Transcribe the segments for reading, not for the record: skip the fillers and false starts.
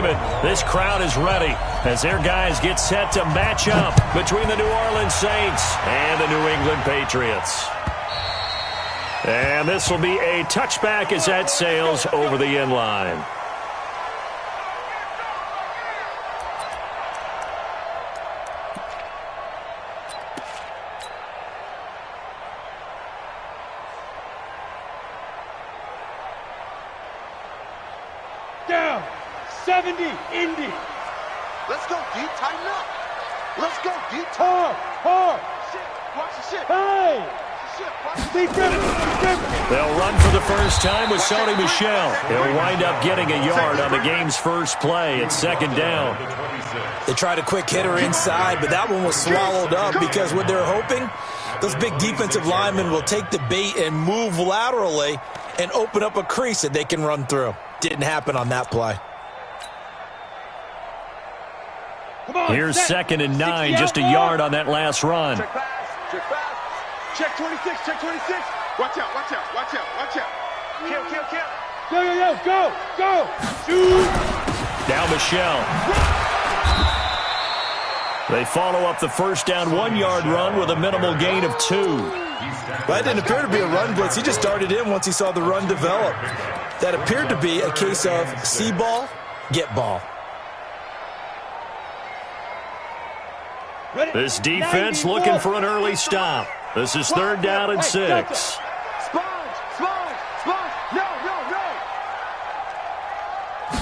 entertainment. This crowd is ready as their guys get set to match up between the New Orleans Saints and the New England Patriots. And this will be a touchback as that sails over the end line. Down, 70, Indy. Let's go, D. Tighten up. Let's go, D. Hard. Shit, watch the shit. Hey. Shit, watch the Be different. They'll run for the first time with Sony Michel. He'll wind up getting a yard on the game's first play. It's second down. They tried a quick hitter inside, but that one was swallowed up because what they're hoping, those big defensive linemen will take the bait and move laterally and open up a crease that they can run through. Didn't happen on that play. Here's second and 9, just a yard on that last run. Check pass. Check 26, check 26. Watch out. Kill. Go. Shoot. Now Michel. They follow up the first down 1-yard run with a minimal gain of 2. That didn't appear to be a run blitz. He just darted in once he saw the run develop. That appeared to be a case of see ball, get ball. This defense looking for an early stop. This is third down and 6. Sponge. No.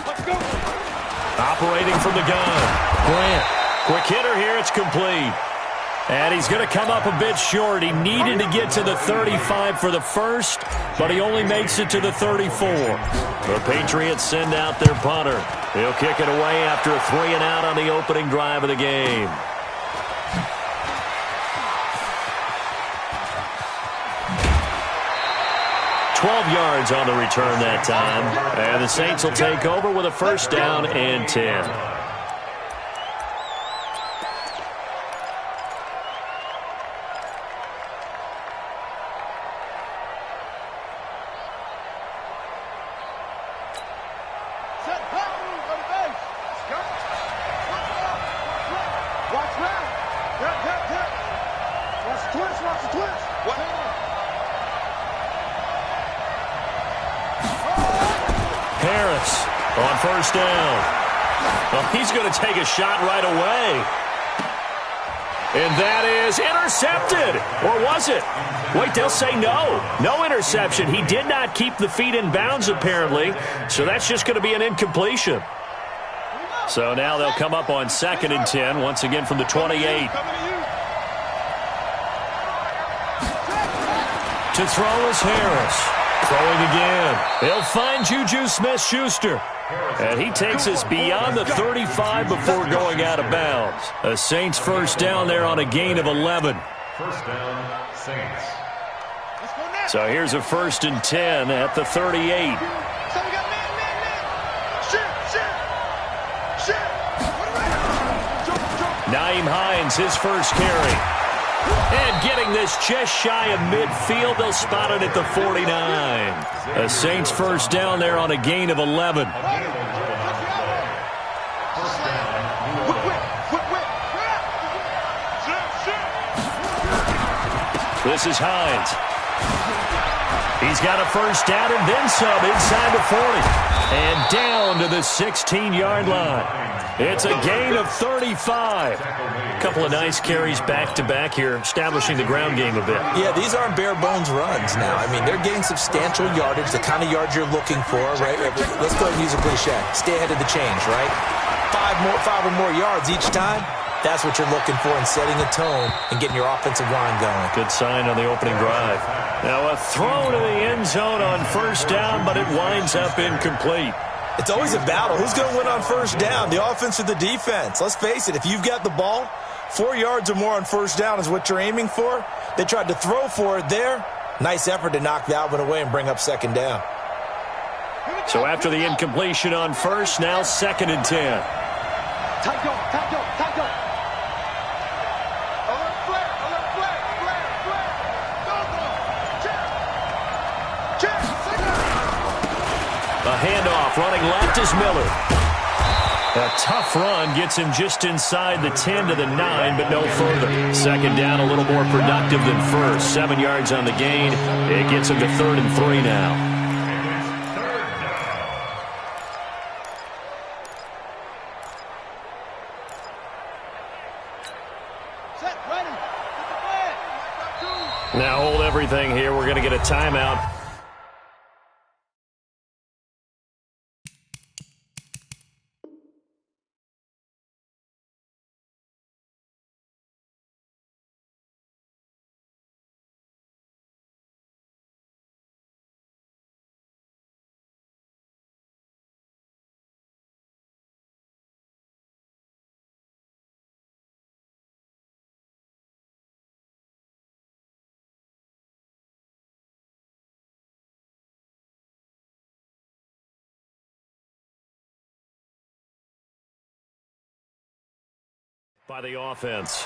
Let's go. Operating from the gun. Grant. Quick hitter here. It's complete. And he's going to come up a bit short. He needed to get to the 35 for the first, but he only makes it to the 34. The Patriots send out their punter. He'll kick it away after a 3-and-out on the opening drive of the game. Yards on the return that time. And the Saints will take over with a first down and 10. On first down. Well, he's going to take a shot right away. And that is intercepted. Or was it? Wait, they'll say no. No interception. He did not keep the feet in bounds, apparently. So that's just going to be an incompletion. So now they'll come up on second and 10, once again from the 28. To throw is Harris. Throwing again. They'll find Juju Smith-Schuster. And he takes us beyond the 35 before going out of bounds. A Saints first down there on a gain of 11. First down, Saints. So here's a first and 10 at the 38. Nyheim Hines, his first carry. And getting this just shy of midfield, they'll spot it at the 49. A Saints first down there on a gain of 11. This is Hines. He's got a first down and then some inside the 40. And down to the 16-yard line. It's a gain of 35. A couple of nice carries back-to-back here, establishing the ground game a bit. Yeah, these aren't bare-bones runs now. I mean, they're getting substantial yardage, the kind of yards you're looking for, right? Let's go ahead and use a cliche. Stay ahead of the change, right? Five or more yards each time. That's what you're looking for in setting a tone and getting your offensive line going. Good sign on the opening drive. Now a throw to the end zone on first down, but it winds up incomplete. It's always a battle. Who's going to win on first down, the offense or the defense? Let's face it, if you've got the ball, 4 yards or more on first down is what you're aiming for. They tried to throw for it there. Nice effort to knock that one away and bring up second down. So after the incompletion on first, now second and 10. Tight go. A handoff running left is Miller. A tough run gets him just inside the 10 to the 9, but no further. Second down, a little more productive than first. 7 yards on the gain. It gets him to 3rd and 3 now. Now hold everything here. We're going to get a timeout. By the offense.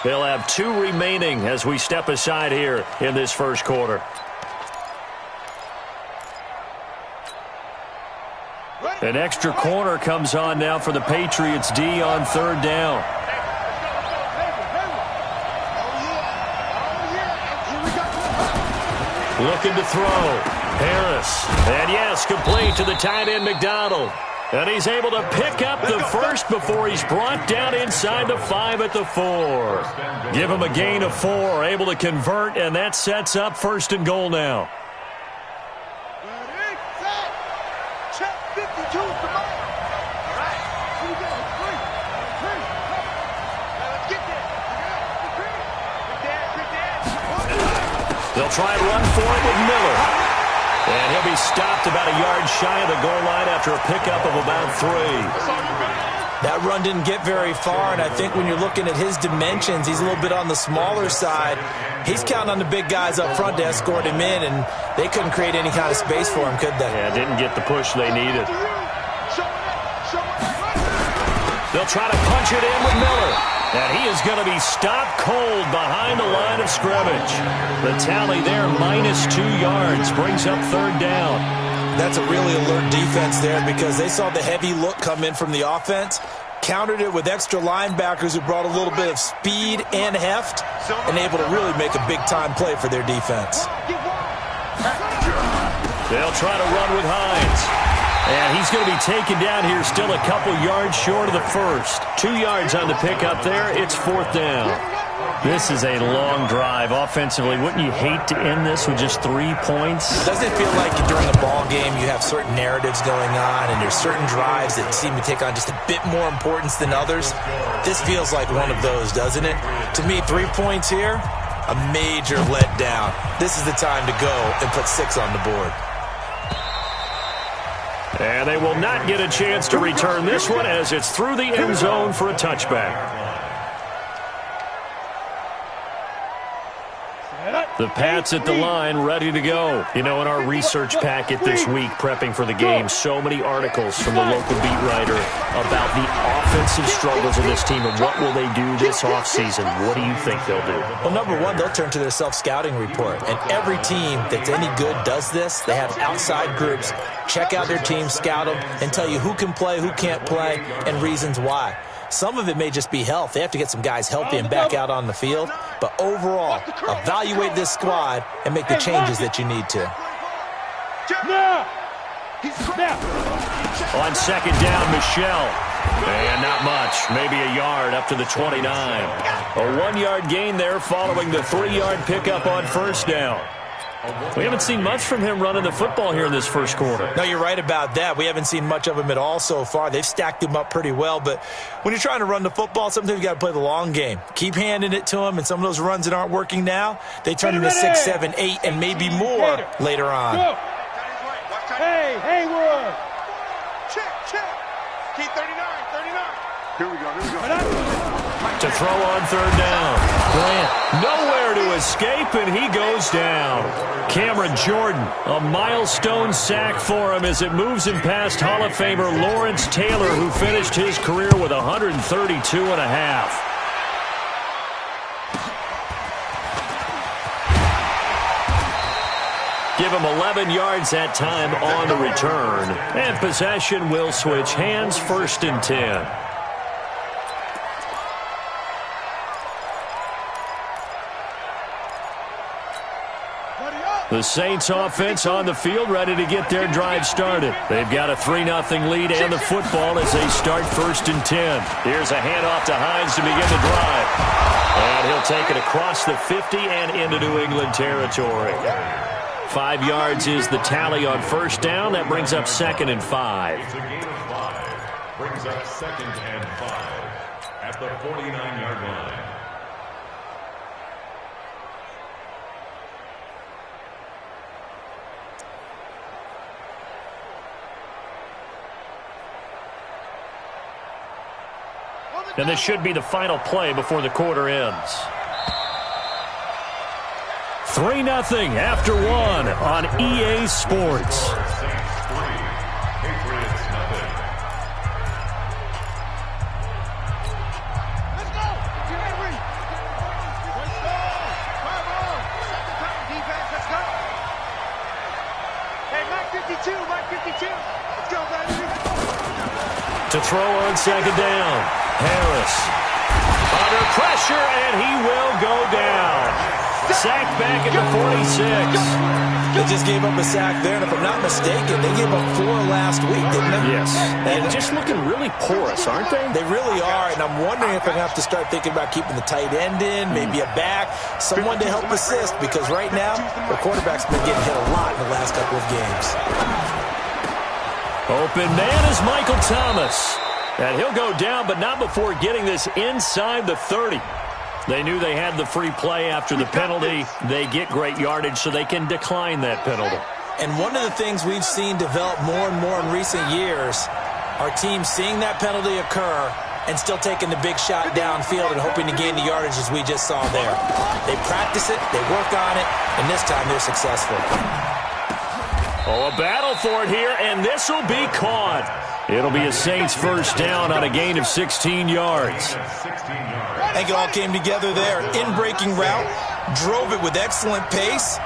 They'll have 2 remaining as we step aside here in this first quarter. An extra corner comes on now for the Patriots D on 3rd down. Looking to throw. Harris. And yes, complete to the tight end McDonald. And he's able to pick up the first before he's brought down inside the 5 at the 4. Give him a gain of 4, able to convert, and that sets up 1st and goal now. They'll try and run for it with Miller. And he'll be stopped about a yard shy of the goal line after a pickup of about 3. That run didn't get very far, and I think when you're looking at his dimensions, he's a little bit on the smaller side. He's counting on the big guys up front to escort him in, and they couldn't create any kind of space for him, could they? Yeah, didn't get the push they needed. They'll try to punch it in with Miller. And he is going to be stopped cold behind the line of scrimmage. The tally there, -2 yards, brings up 3rd down. That's a really alert defense there because they saw the heavy look come in from the offense, countered it with extra linebackers who brought a little bit of speed and heft, and able to really make a big-time play for their defense. They'll try to run with Hines. And he's going to be taken down here still a couple yards short of the first. 2 yards on the pickup there. It's 4th down. This is a long drive offensively. Wouldn't you hate to end this with just 3 points? Doesn't it feel like during a ball game you have certain narratives going on and there's certain drives that seem to take on just a bit more importance than others? This feels like one of those, doesn't it? To me, 3 points here, a major letdown. This is the time to go and put 6 on the board. And they will not get a chance to return this one as it's through the end zone for a touchback. The Pats at the line, ready to go. You know, in our research packet this week, prepping for the game, so many articles from the local beat writer about the offensive struggles of this team and what will they do this offseason. What do you think they'll do? Well, number one, they'll turn to their self-scouting report. And every team that's any good does this. They have outside groups check out their team, scout them, and tell you who can play, who can't play, and reasons why. Some of it may just be health. They have to get some guys healthy and back out on the field. But overall, evaluate this squad and make the changes that you need to. On 2nd down, Michelle. And not much. Maybe a yard up to the 29. A 1-yard gain there following the 3-yard pickup on 1st down. We haven't seen much from him running the football here in this first quarter. No, you're right about that. We haven't seen much of him at all so far. They've stacked him up pretty well, but when you're trying to run the football, sometimes you got to play the long game. Keep handing it to him, and some of those runs that aren't working now, they turn into 6, 7, 8, and maybe more later on. Go. Hey, Haywood! Check. Keep 39. Here we go. To throw on 3rd down. Grant nowhere to escape, and he goes down. Cameron Jordan, a milestone sack for him as it moves him past Hall of Famer Lawrence Taylor, who finished his career with 132 and a half. gave him 11 yards that time on the return. And possession will switch hands, 1st and 10. The Saints offense on the field, ready to get their drive started. They've got a 3-0 lead and the football as they start 1st and 10. Here's a handoff to Hines to begin the drive. And he'll take it across the 50 and into New England territory. 5 yards is the tally on 1st down. That brings up 2nd and 5. It's a gain of 5. Brings up 2nd and 5 at the 49-yard line. And this should be the final play before the quarter ends. 3-0 after 1 on EA Sports. Saints 3, Patriots nothing. Let's go! Get Henry! Let's go! Come on! Second time defense, let's go! Hey, Mike 52, Mike 52! Let's go, baby! To throw on 2nd down. Harris under pressure, and he will go down. Sacked back at the 46. They just gave up a sack there, and if I'm not mistaken, they gave up 4 last week, didn't they? Yes. And just looking really porous, aren't they? They really are, and I'm wondering if I'm going to have to start thinking about keeping the tight end in, maybe a back, someone to help assist, because right now, the quarterback's been getting hit a lot in the last couple of games. Open man is Michael Thomas. And he'll go down, but not before getting this inside the 30. They knew they had the free play after the penalty. They get great yardage, so they can decline that penalty. And one of the things we've seen develop more and more in recent years, our team seeing that penalty occur and still taking the big shot downfield and hoping to gain the yardage as we just saw there. They practice it, they work on it, and this time they're successful. Oh, a battle for it here, and this will be caught. It'll be a Saints 1st down on a gain of 16 yards. I think it all came together there. In-breaking route, drove it with excellent pace.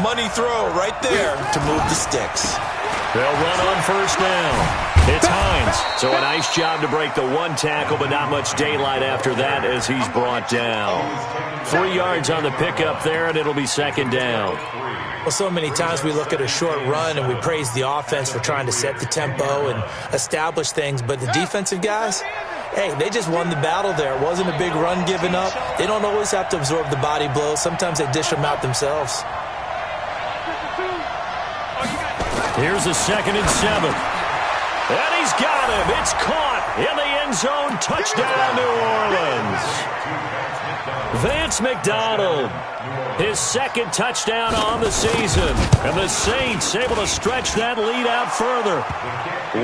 Money throw right there to move the sticks. They'll run on 1st down. It's Hines. So a nice job to break the 1 tackle, but not much daylight after that as he's brought down. 3 yards on the pickup there, and it'll be 2nd down. Well, so many times we look at a short run and we praise the offense for trying to set the tempo and establish things, but the defensive guys, hey, they just won the battle there. It wasn't a big run given up. They don't always have to absorb the body blows. Sometimes they dish them out themselves. Here's a 2nd and 7. And he's got him. It's caught in the end zone. Touchdown, New Orleans. Vance McDonald, his 2nd touchdown on the season. And the Saints able to stretch that lead out further.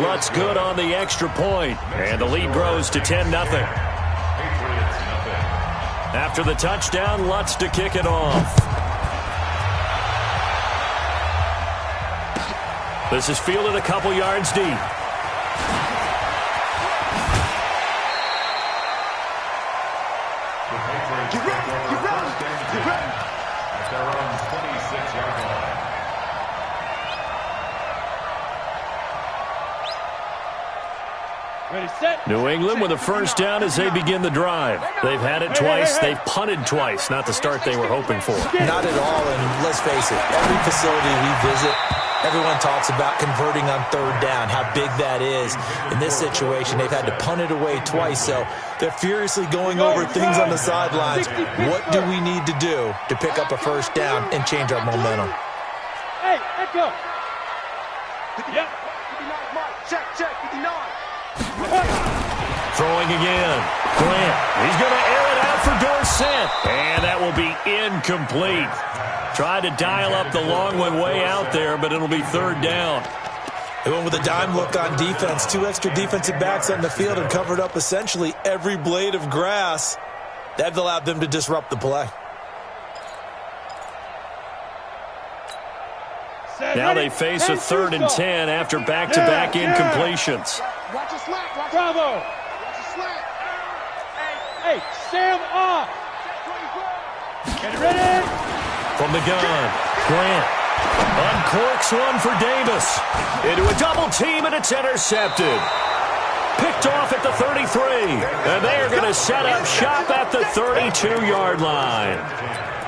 Lutz good on the extra point. And the lead grows to 10-0. After the touchdown, Lutz to kick it off. This is fielded a couple yards deep. New England with a 1st down as they begin the drive. They've had it twice. They've punted twice. Not the start they were hoping for. Not at all, and let's face it, every facility we visit, everyone talks about converting on 3rd down, how big that is. In this situation, they've had to punt it away twice, so they're furiously going over things on the sidelines. What do we need to do to pick up a 1st down and change our momentum? Hey, let's go. Yep. 59, Mark. Check, 59. Throwing again. Grant. He's going to air it out for Dorsett. And that will be incomplete. Tried to dial up the long one way out there, but it'll be 3rd down. They went with a dime look on defense. 2 extra defensive backs on the field and covered up essentially every blade of grass. That allowed them to disrupt the play. Now they face a 3rd and 10 after back-to-back incompletions. Watch a slack. Bravo. Watch a slack. Hey, Sam off. Get ready. From the gun, Grant Uncorks one for Davis. Into a double team, and it's intercepted. Picked off at the 33. And they are going to set up shop at the 32-yard line.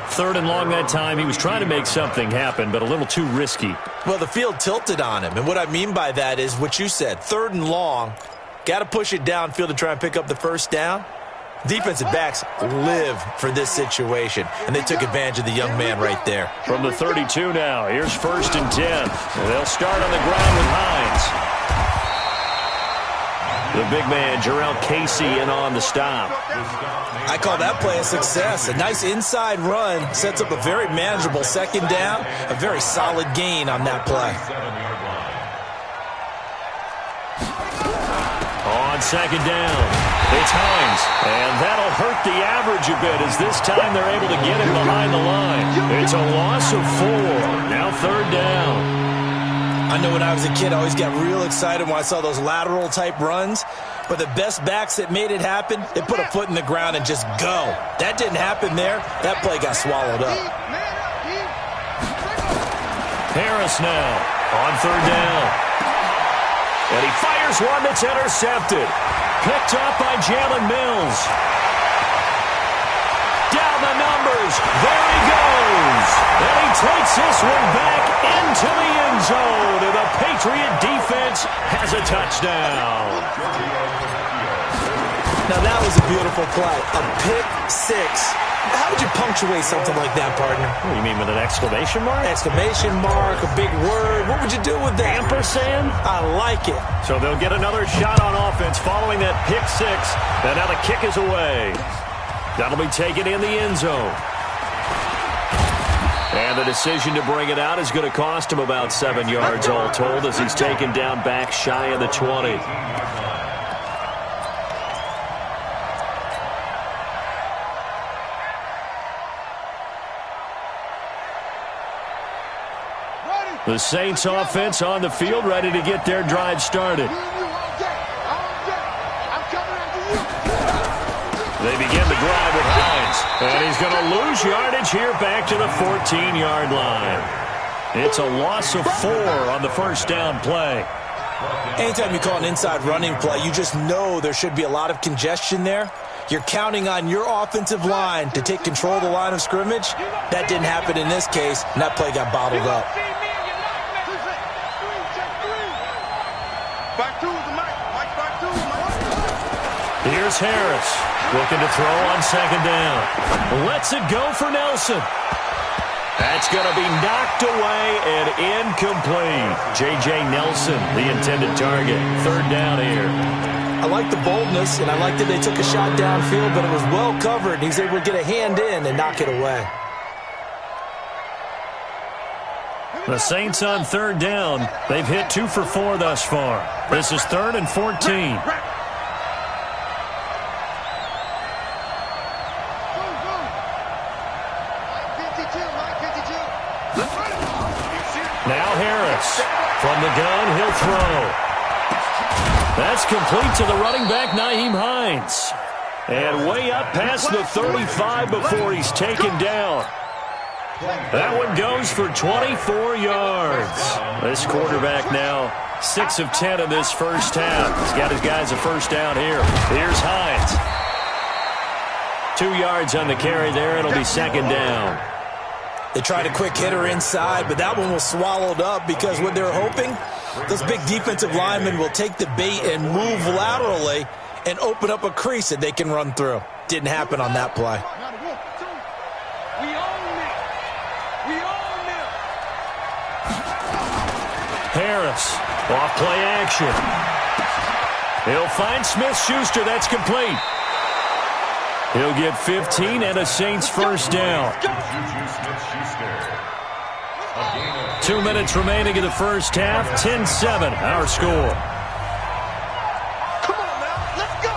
3rd and long that time. He was trying to make something happen, but a little too risky. Well, the field tilted on him. And what I mean by that is what you said. 3rd and long. Got to push it downfield to try and pick up the first down. Defensive backs live for this situation, and they took advantage of the young man right there. From the 32 now, here's 1st and 10. And they'll start on the ground with Hines. The big man, Jarrell Casey, in on the stop. I call that play a success. A nice inside run sets up a very manageable 2nd down, a very solid gain on that play. On 2nd down, it's Hines, and that'll hurt the average a bit as this time they're able to get him behind the line. It's a loss of 4. Now 3rd down. I know when I was a kid, I always got real excited when I saw those lateral-type runs, but the best backs that made it happen, they put a foot in the ground and just go. That didn't happen there. That play got swallowed up. Harris now on 3rd down. And he fires one that's intercepted. Picked up by Jalen Mills. Down the numbers. There he goes. And he takes this one back into the end zone. And the Patriot defense has a touchdown. Now that was a beautiful play. A pick 6. How would you punctuate something like that, partner? What do you mean, with an exclamation mark? Exclamation mark, a big word. What would you do with that? Ampersand? I like it. So they'll get another shot on offense following that pick 6. And now the kick is away. That'll be taken in the end zone. And the decision to bring it out is going to cost him about 7 yards all told as he's taken down back shy of the 20. The Saints offense on the field, ready to get their drive started. They begin the drive with Hines, and he's going to lose yardage here back to the 14-yard line. It's a loss of 4 on the first down play. Anytime you call an inside running play, you just know there should be a lot of congestion there. You're counting on your offensive line to take control of the line of scrimmage. That didn't happen in this case, and that play got bottled up. Here's Harris, looking to throw on 2nd down. Lets it go for Nelson. That's going to be knocked away and incomplete. J.J. Nelson, the intended target. 3rd down here. I like the boldness, and I like that they took a shot downfield, but it was well covered, and he's able to get a hand in and knock it away. The Saints on 3rd down. They've hit 2 for 4 thus far. This is 3rd and 14. Now Harris. From the gun, he'll throw. That's complete to the running back, Nyheim Hines. And way up past the 35 before he's taken down. That one goes for 24 yards. This quarterback now 6 of 10 in this first half. He's got his guys a first down here. Here's Hines. 2 yards on the carry there. It'll be 2nd down. They tried a quick hitter inside, but that one was swallowed up because what they're hoping, those big defensive linemen will take the bait and move laterally and open up a crease that they can run through. Didn't happen on that play. Harris, off play action. He'll find Smith-Schuster. That's complete. He'll get 15 and a Saints first down. 2 minutes remaining in the first half. 10-7, our score. Come on now, let's go.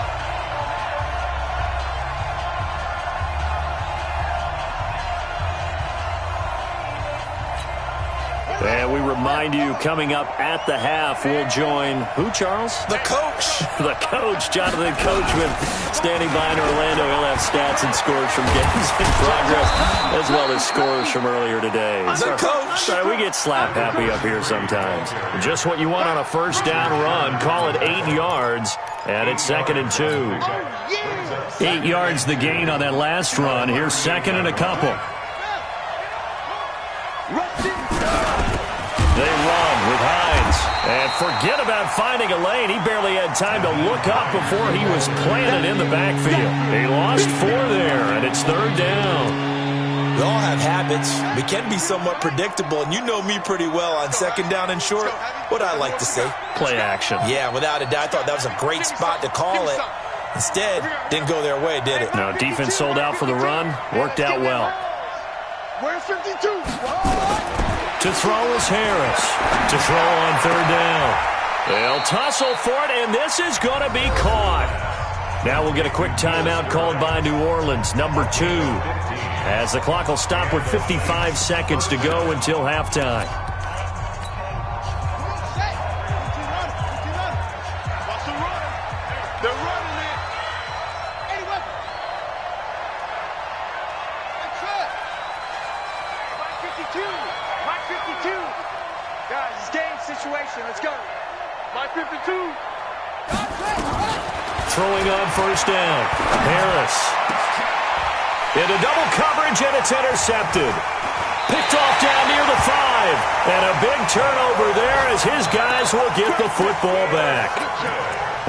And we remind you, coming up at the half, we'll join who, Charles? The coach. The coach, Jonathan Coachman, standing by in Orlando. He'll have stats and scores from games in progress, as well as scores from earlier today. The coach. Sorry, we get slap happy up here sometimes. Just what you want on a first down run. Call it 8 yards, and it's 2nd and 2. 8 yards the gain on that last run. Here's 2nd and a couple. They run with Hines. And forget about finding a lane. He barely had time to look up before he was planted in the backfield. He lost 4 there, and it's 3rd down. We all have habits. We can be somewhat predictable, and you know me pretty well on 2nd down and short. What I like to say? Play action. Yeah, without a doubt. I thought that was a great spot to call it. Instead, didn't go their way, did it? No, defense sold out for the run. Worked out well. Where's 52? To throw is Harris. To throw on 3rd down. They'll tussle for it, and this is going to be caught. Now we'll get a quick timeout called by New Orleans, number 2, as the clock will stop with 55 seconds to go until halftime. Watch the run. They're running it. Anyway. Mike 52. Mike 52. Guys, it's game situation. Let's go. Mike 52. Throwing on 1st down. Harris. Into double coverage, and it's intercepted. Picked off down near the 5. And a big turnover there as his guys will get the football back.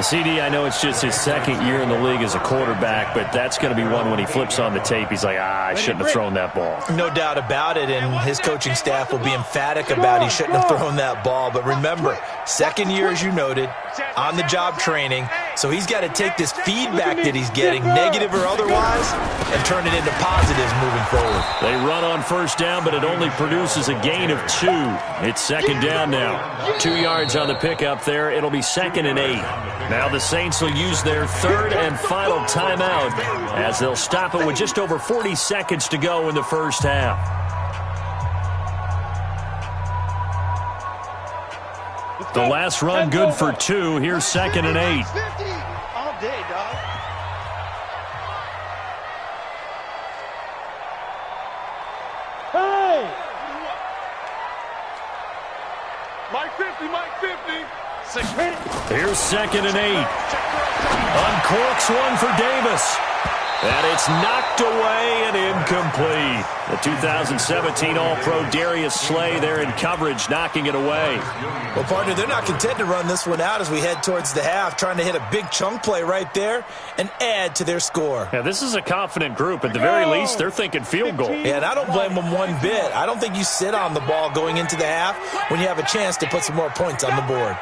CD, I know it's just his 2nd year in the league as a quarterback, but that's going to be one when he flips on the tape. He's like, I shouldn't have thrown that ball. No doubt about it, and his coaching staff will be emphatic about he shouldn't have thrown that ball. But remember, 2nd year, as you noted, on-the-job training, so he's got to take this feedback that he's getting, negative or otherwise, and turn it into positives moving forward. They run on 1st down, but it only produces a gain of 2. It's 2nd down now. 2 yards on the pickup there. It'll be 2nd and 8. Now the Saints will use their 3rd and final timeout as they'll stop it with just over 40 seconds to go in the first half. The last run good for 2. Here's 2nd and 8. All day, dog. Hey! Mike 50, Mike 50. 6 minutes. Here's 2nd and 8. Uncorks one for Davis. And it's knocked away and incomplete. The 2017 All-Pro Darius Slay there in coverage, knocking it away. Well, partner, they're not content to run this one out as we head towards the half, trying to hit a big chunk play right there and add to their score. Yeah, this is a confident group. At the very least, they're thinking field goal. Yeah, and I don't blame them one bit. I don't think you sit on the ball going into the half when you have a chance to put some more points on the board.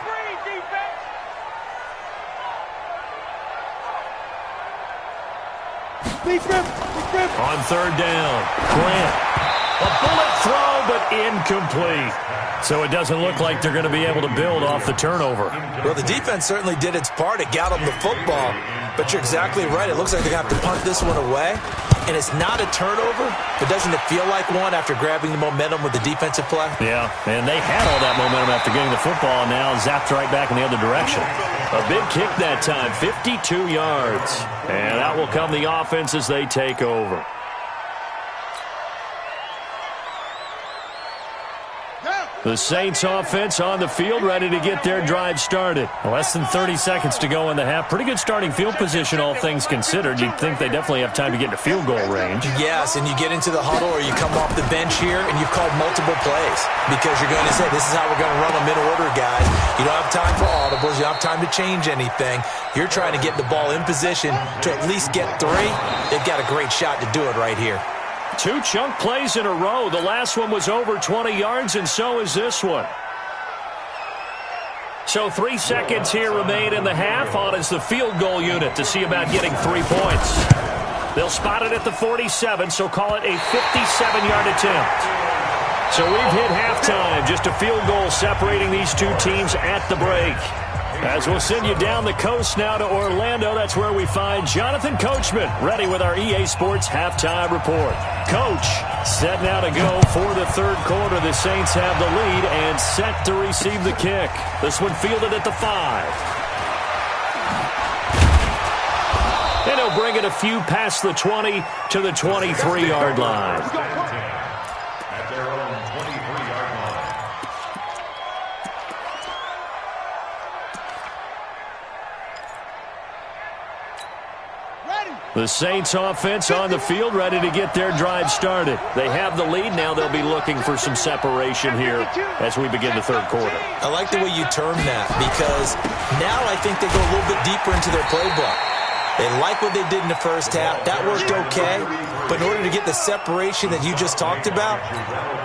On 3rd down, Grant. A bullet throw, but incomplete. So it doesn't look like they're going to be able to build off the turnover. Well, the defense certainly did its part. It got them the football. But you're exactly right. It looks like they're going to have to punt this one away. And it's not a turnover, but doesn't it feel like one after grabbing the momentum with the defensive play? Yeah, and they had all that momentum after getting the football, and now zapped right back in the other direction. A big kick that time, 52 yards. And out will come the offense as they take over. The Saints offense on the field, ready to get their drive started. Less than 30 seconds to go in the half. Pretty good starting field position, all things considered. You'd think they definitely have time to get into field goal range. Yes, and you get into the huddle or you come off the bench here and you've called multiple plays because you're going to say, this is how we're going to run them in order, guys. You don't have time for audibles. You don't have time to change anything. You're trying to get the ball in position to at least get 3. They've got a great shot to do it right here. 2 chunk plays in a row. The last one was over 20 yards, and so is this one. So 3 seconds here remain in the half. On is the field goal unit to see about getting 3 points. They'll spot it at the 47, so call it a 57-yard attempt. So we've hit halftime. Just a field goal separating these two teams at the break. As we'll send you down the coast now to Orlando, that's where we find Jonathan Coachman ready with our EA Sports halftime report. Coach, set now to go for the third quarter. The Saints have the lead and set to receive the kick. This one fielded at the 5. And he'll bring it a few past the 20 to the 23-yard line. At their own 23-yard line. The Saints offense on the field, ready to get their drive started. They have the lead. Now they'll be looking for some separation here as we begin the third quarter. I like the way you term that, because now I think they go a little bit deeper into their playbook. They like what they did in the first half. That worked okay. But in order to get the separation that you just talked about,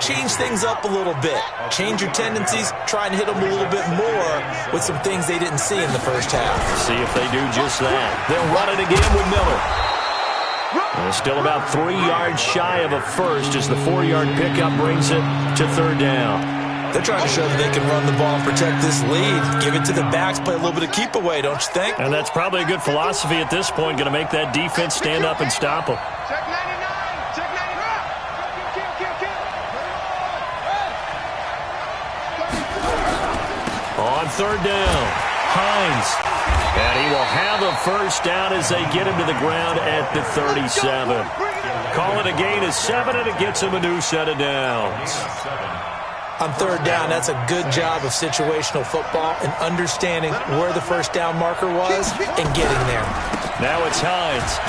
change things up a little bit. Change your tendencies. Try and hit them a little bit more with some things they didn't see in the first half. See if they do just that. They'll run it again with Miller. And still about 3 yards shy of a first as the 4-yard pickup brings it to third down. They're trying to show that they can run the ball and protect this lead. Give it to the backs, play a little bit of keep away, don't you think? And that's probably a good philosophy at this point, going to make that defense stand up and stop them. Check 99. Check 99. On third down, Hines. And he will have a first down as they get him to the ground at the 37. Call it a gain of 7, and it gets him a new set of downs. On third down, that's a good job of situational football and understanding where the first down marker was and getting there. Now it's Hines.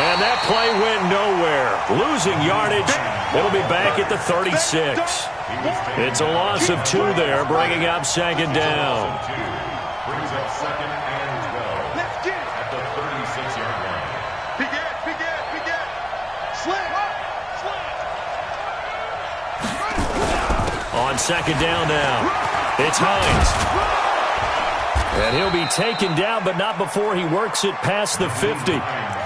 And that play went nowhere. Losing yardage. It'll be back at the 36. It's a loss of 2 there, bringing up second down. Brings up second and 12 at the 36-yard line. Big it. Slant. On second down now, it's Hines. And he'll be taken down, but not before he works it past the 50.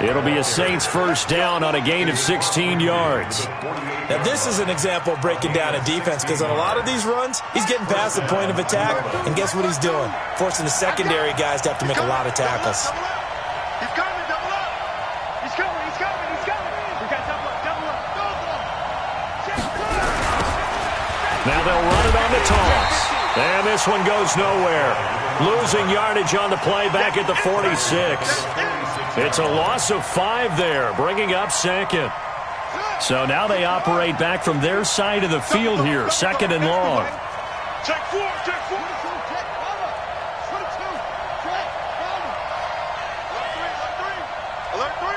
It'll be a Saints first down on a gain of 16 yards. Now, this is an example of breaking down a defense, because on a lot of these runs, he's getting past the point of attack, and guess what he's doing? Forcing the secondary guys to have to make a lot of tackles. He's coming, double up. He's coming. We got double up. Now they'll run it on the toss. And this one goes nowhere. Losing yardage on the play back at the 46. It's a loss of 5 there, bringing up second. So now they operate back from their side of the field here, second and long. Check 4. Alert 3.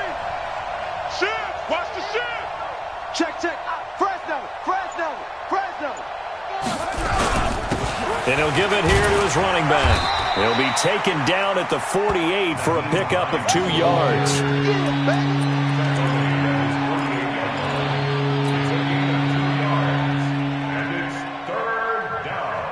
Shift. Watch the shift. Check. Fresno. And he'll give it here to his running back. He'll be taken down at the 48 for a pickup of 2 yards. And it's third down.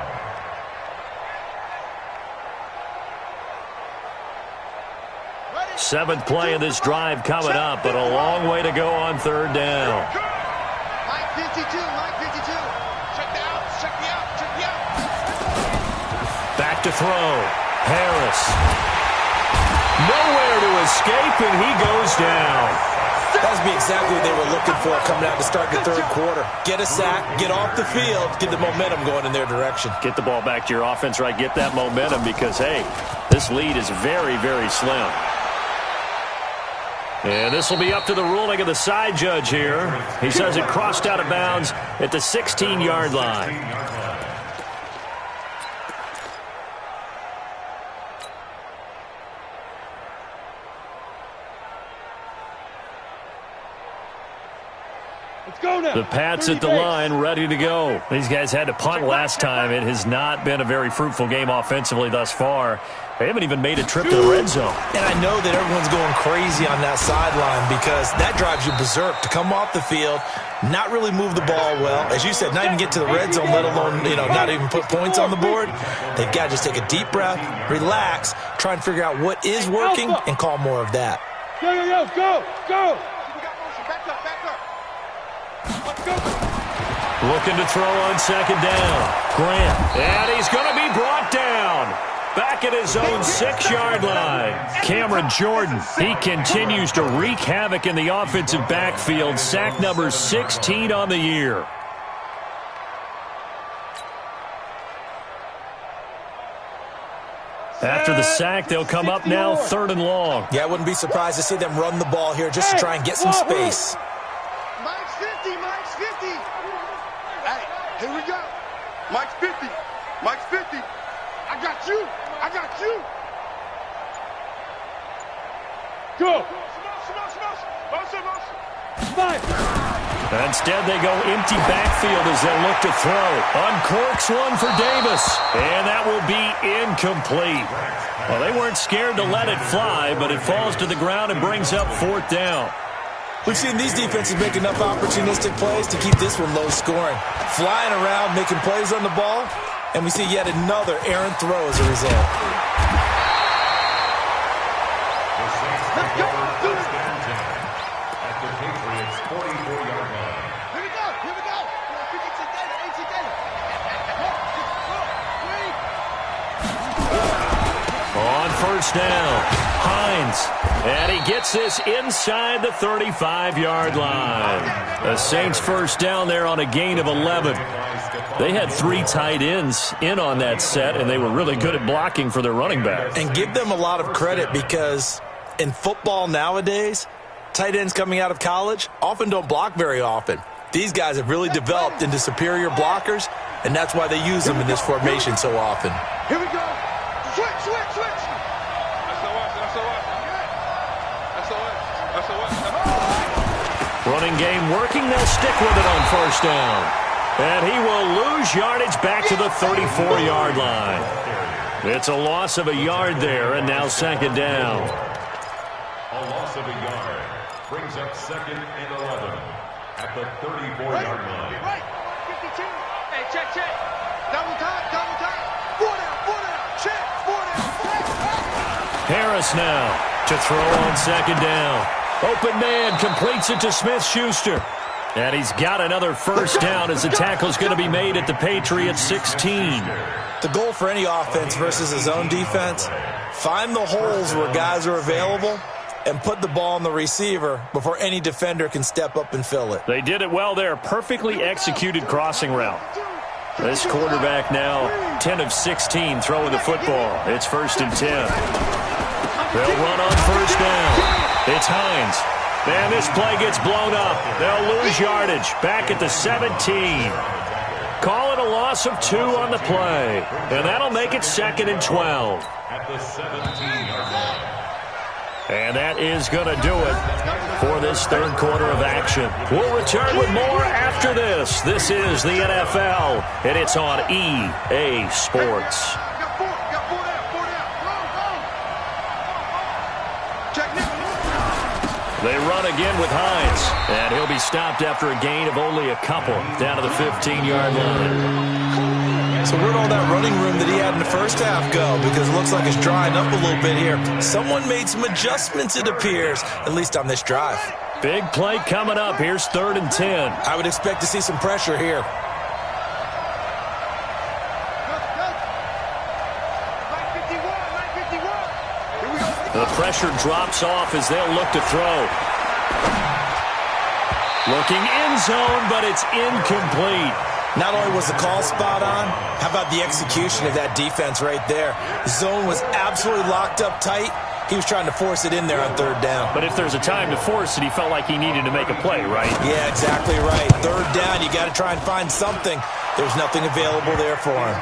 Seventh play of this drive coming up, but a long way to go on third down. Mike 52. Check me out. Back to throw. Harris. Nowhere to escape, and he goes down. That would be exactly what they were looking for coming out to start the third quarter. Get a sack, get off the field, get the momentum going in their direction. Get the ball back to your offense, right? Get that momentum because, hey, this lead is very, very slim. And this will be up to the ruling of the side judge here. He says it crossed out of bounds at the 16-yard line. The Pats at the line, ready to go. These guys had to punt last time. It has not been a very fruitful game offensively thus far. They haven't even made a trip to the red zone. And I know that everyone's going crazy on that sideline because that drives you berserk to come off the field, not really move the ball well. As you said, not even get to the red zone, let alone, not even put points on the board. They've got to just take a deep breath, relax, try and figure out what is working and call more of that. Go. Looking to throw on second down. Grant. And he's going to be brought down. back at his own 6-yard line. Cameron Jordan, he continues to wreak havoc in the offensive backfield. Sack number 16 on the year. After the sack, they'll come up now 3rd and long. Yeah, I wouldn't be surprised to see them run the ball here just to try and get some space. Mike's 50, Mike's 50. Hey, here we go. Mike's 50, Mike's 50. I got you, I got you. Go. Instead, they go empty backfield as they look to throw. Uncorks one for Davis, and that will be incomplete. Well, they weren't scared to let it fly, but it falls to the ground and brings up 4th down. We've seen these defenses make enough opportunistic plays to keep this one low scoring. Flying around, making plays on the ball, and we see yet another errant throw as a result. Let's go. At the Patriots' 44-yard line. Here we go, here we go. On 1st down, Hines. And he gets this inside the 35-yard line. The Saints 1st down there on a gain of 11. They had 3 tight ends in on that set, and they were really good at blocking for their running back. And give them a lot of credit because in football nowadays, tight ends coming out of college often don't block very often. These guys have really developed into superior blockers, and that's why they use them in this formation so often. Here we go. Switch. Running game working. They'll stick with it on 1st down. And he will lose yardage back to the 34-yard line. It's a loss of a yard there, and now 2nd down. A loss of a yard brings up 2nd and 11 at the 34-yard line. Right. 52. Hey, check. Double time. 4 down. Check. 4 down. Harris now to throw on 2nd down. Open man completes it to Smith-Schuster. And he's got another 1st down as the tackle's going to be made at the Patriots 16. The goal for any offense versus a zone defense, find the holes where guys are available and put the ball on the receiver before any defender can step up and fill it. They did it well there. Perfectly executed crossing route. This quarterback now 10 of 16 throwing the football. It's 1st and 10. They'll run on 1st down. It's Hines. And this play gets blown up. They'll lose yardage back at the 17. Call it a loss of 2 on the play. And that'll make it 2nd and 12. At the 17-yard line. And that is going to do it for this 3rd quarter of action. We'll return with more after this. This is the NFL, and it's on EA Sports. Got 4 down. Check. They run again with Hines, and he'll be stopped after a gain of only a couple down to the 15-yard line. So where'd all that running room that he had in the 1st half go? Because it looks like it's drying up a little bit here. Someone made some adjustments, it appears, at least on this drive. Big play coming up. Here's 3rd and 10. I would expect to see some pressure here. The pressure drops off as they'll look to throw. Looking end zone, but it's incomplete. Not only was the call spot on, how about the execution of that defense right there? The zone was absolutely locked up tight. He was trying to force it in there on 3rd down. But if there's a time to force it, he felt like he needed to make a play, right? Yeah, exactly right. 3rd down, you got to try and find something. There's nothing available there for him.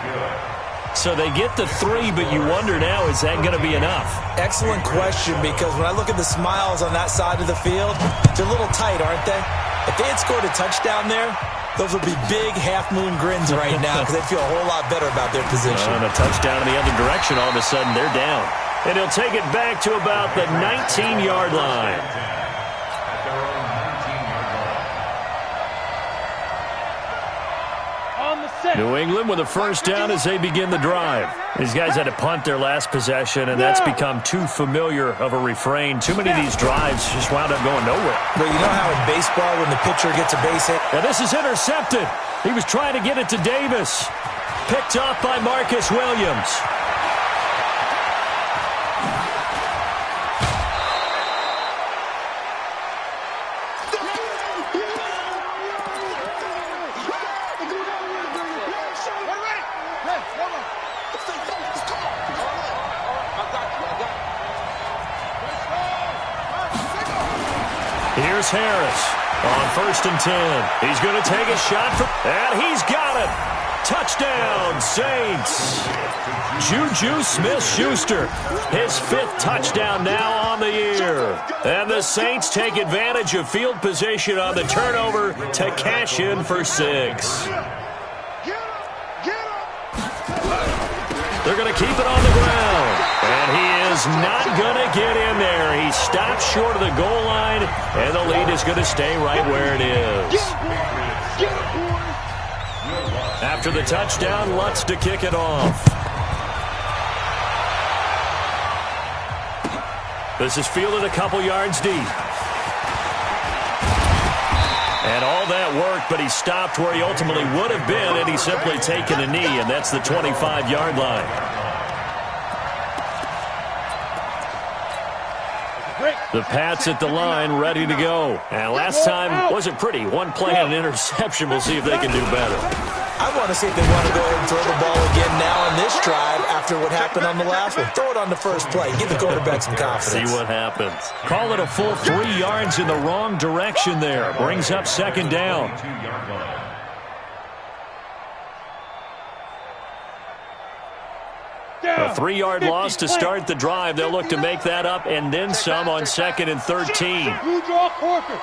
So they get the 3, but you wonder now, is that going to be enough? Excellent question, because when I look at the smiles on that side of the field, they're a little tight, aren't they? If they had scored a touchdown there, those would be big half-moon grins right now because they'd feel a whole lot better about their position. And a touchdown in the other direction, all of a sudden they're down. And he'll take it back to about the 19-yard line. At their own 19-yard line. New England with a 1st down as they begin the drive. These guys had to punt their last possession, and that's become too familiar of a refrain. Too many of these drives just wound up going nowhere. Well, you know how in baseball when the pitcher gets a base hit? Now this is intercepted. He was trying to get it to Davis. Picked off by Marcus Williams. Here's Harris on 1st and 10. He's going to take a shot, and he's got it. Touchdown, Saints. Juju Smith-Schuster, his 5th touchdown now on the year. And the Saints take advantage of field position on the turnover to cash in for 6. They're going to keep it on the ground. And he is not going to get in there. He stops short of the goal line, and the lead is going to stay right where it is. After the touchdown, Lutz to kick it off. This is fielded a couple yards deep. And all that worked, but he stopped where he ultimately would have been, and he's simply taken a knee, and that's the 25-yard line. The Pats at the line, ready to go. And last time wasn't pretty. One play and an interception. We'll see if they can do better. I want to see if they want to go ahead and throw the ball again now in this drive after what happened on the last one. Throw it on the first play. Give the quarterback some confidence. See what happens. Call it a full 3 yards in the wrong direction there. Brings up 2nd down. A 3-yard loss to start the drive. They'll look to make that up and then some on 2nd and 13. You draw corker.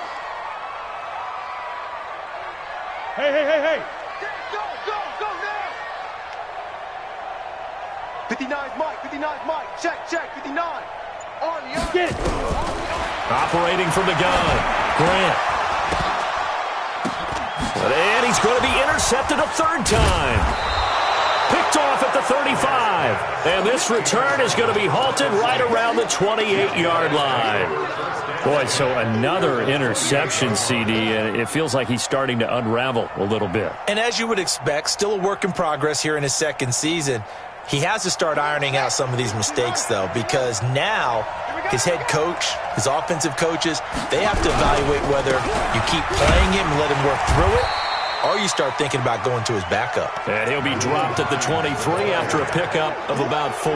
Hey. Go now. 59's Mike. Check, 59. On the other. Get it. Operating from the gun. Grant. And he's going to be intercepted a 3rd time. Picked off at the 35. And this return is going to be halted right around the 28-yard line. Boy, so another interception, CD, and it feels like he's starting to unravel a little bit. And as you would expect, still a work in progress here in his 2nd season. He has to start ironing out some of these mistakes, though, because now his head coach, his offensive coaches, they have to evaluate whether you keep playing him and let him work through it, or you start thinking about going to his backup. And he'll be dropped at the 23 after a pickup of about 4.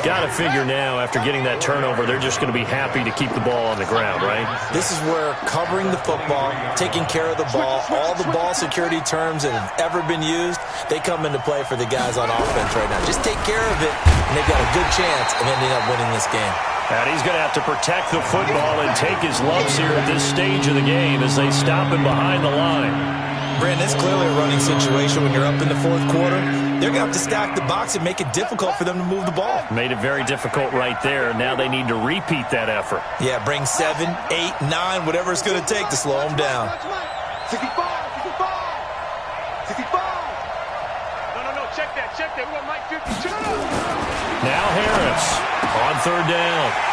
Got to figure now, after getting that turnover, they're just going to be happy to keep the ball on the ground, right? This is where covering the football, taking care of the ball, all the ball security terms that have ever been used, they come into play for the guys on offense right now. Just take care of it, and they've got a good chance of ending up winning this game. And he's going to have to protect the football and take his lumps here at this stage of the game as they stop him behind the line. Brandon, it's clearly a running situation when you're up in the 4th quarter. They're going to have to stack the box and make it difficult for them to move the ball. Made it very difficult right there. Now they need to repeat that effort. Yeah, bring 7, 8, 9, whatever it's going to take to slow them down. 65. No, check that. We want Mike 52. Now Harris on 3rd down.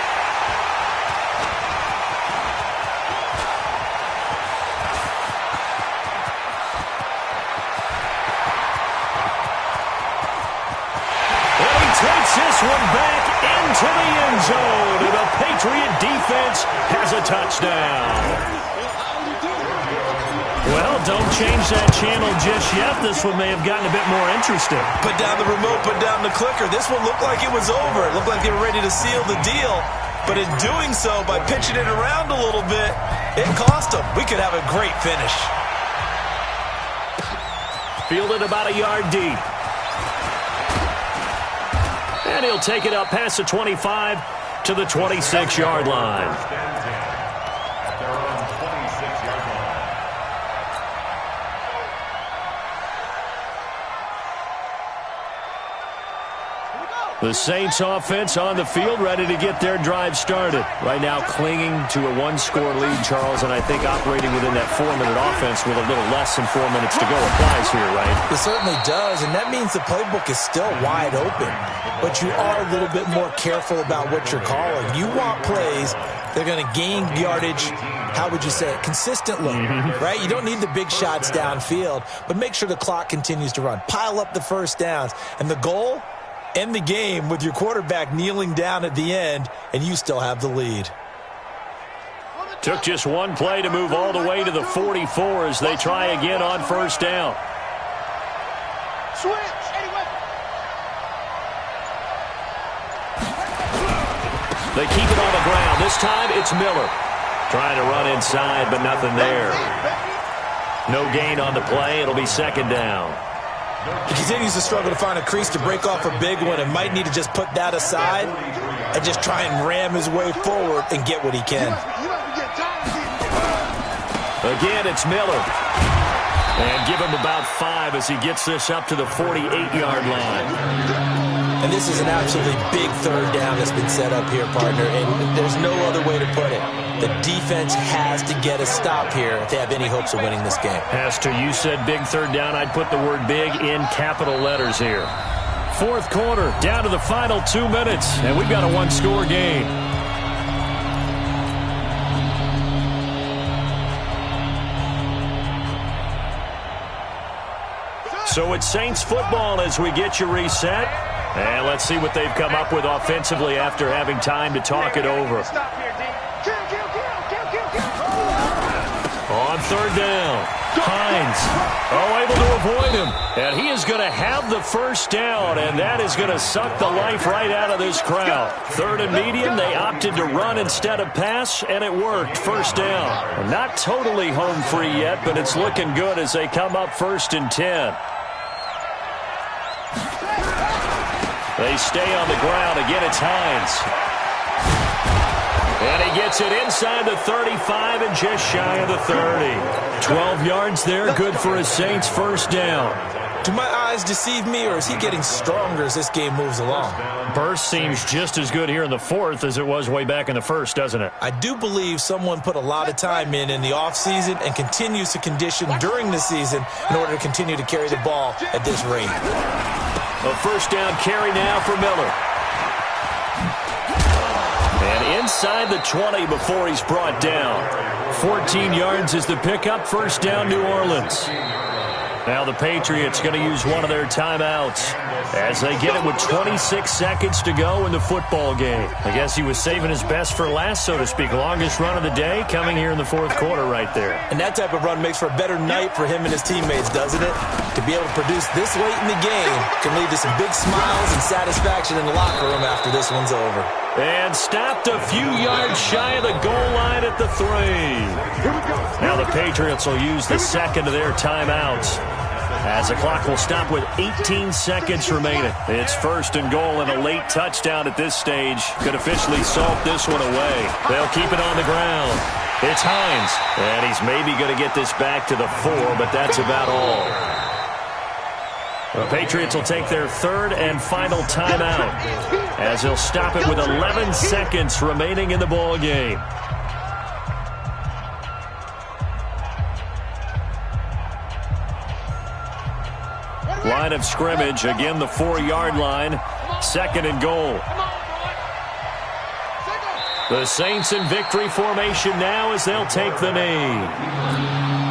Takes this one back into the end zone, and the Patriot defense has a touchdown. Well, don't change that channel just yet. This one may have gotten a bit more interesting. Put down the remote, put down the clicker. This one looked like it was over. It looked like they were ready to seal the deal. But in doing so, by pitching it around a little bit, it cost them. We could have a great finish. Fielded about a yard deep. And he'll take it up past the 25 to the 26-yard line. The Saints offense on the field, ready to get their drive started. Right now clinging to a 1-score lead, Charles, and I think operating within that 4-minute offense with a little less than 4 minutes to go applies here, right? It certainly does, and that means the playbook is still wide open. But you are a little bit more careful about what you're calling. You want plays that are going to gain yardage, how would you say it, consistently, right? You don't need the big shots downfield, but make sure the clock continues to run. Pile up the first downs. And the goal? End the game with your quarterback kneeling down at the end, and you still have the lead. Took just one play to move all the way to the 44 as they try again on 1st down. They keep it on the ground. This time it's Miller. Trying to run inside, but nothing there. No gain on the play. It'll be second down. He continues to struggle to find a crease to break off a big one and might need to just put that aside and just try and ram his way forward and get what he can. Again, it's Miller. And give him about 5 as he gets this up to the 48-yard line. And this is an absolutely big third down that's been set up here, partner, and there's no other way to put it. The defense has to get a stop here if they have any hopes of winning this game. Pastor, you said big third down. I'd put the word big in capital letters here. Fourth quarter, down to the final 2 minutes, and we've got a one-score game. So it's Saints football as we get you reset. And let's see what they've come up with offensively after having time to talk it over. On third down, Hines, able to avoid him. And he is going to have the first down, and that is going to suck the life right out of this crowd. Third and medium, they opted to run instead of pass, and it worked. First down. Not totally home free yet, but it's looking good as they come up 1st and 10. They stay on the ground. Again, it's Hines. And he gets it inside the 35 and just shy of the 30. 12 yards there, good for a Saints first down. Do my eyes deceive me, or is he getting stronger as this game moves along? Burst seems just as good here in the fourth as it was way back in the first, doesn't it? I do believe someone put a lot of time in the offseason and continues to condition during the season in order to continue to carry the ball at this rate. A first down carry now for Miller. And inside the 20 before he's brought down. 14 yards is the pickup. First down, New Orleans. Now the Patriots going to use one of their timeouts as they get it with 26 seconds to go in the football game. I guess he was saving his best for last, so to speak. Longest run of the day coming here in the fourth quarter right there. And that type of run makes for a better night for him and his teammates, doesn't it? To be able to produce this late in the game can lead to some big smiles and satisfaction in the locker room after this one's over. And stopped a few yards shy of the goal line at the 3. Now the Patriots will use the second of their timeouts as the clock will stop with 18 seconds remaining. It's 1st and goal, and a late touchdown at this stage could officially salt this one away. They'll keep it on the ground. It's Hines, and he's maybe going to get this back to the 4, but that's about all. The Patriots will take their third and final timeout as they'll stop it with 11 seconds remaining in the ball game. Line of scrimmage, again the 4-yard line, 2nd and goal. The Saints in victory formation now as they'll take the knee.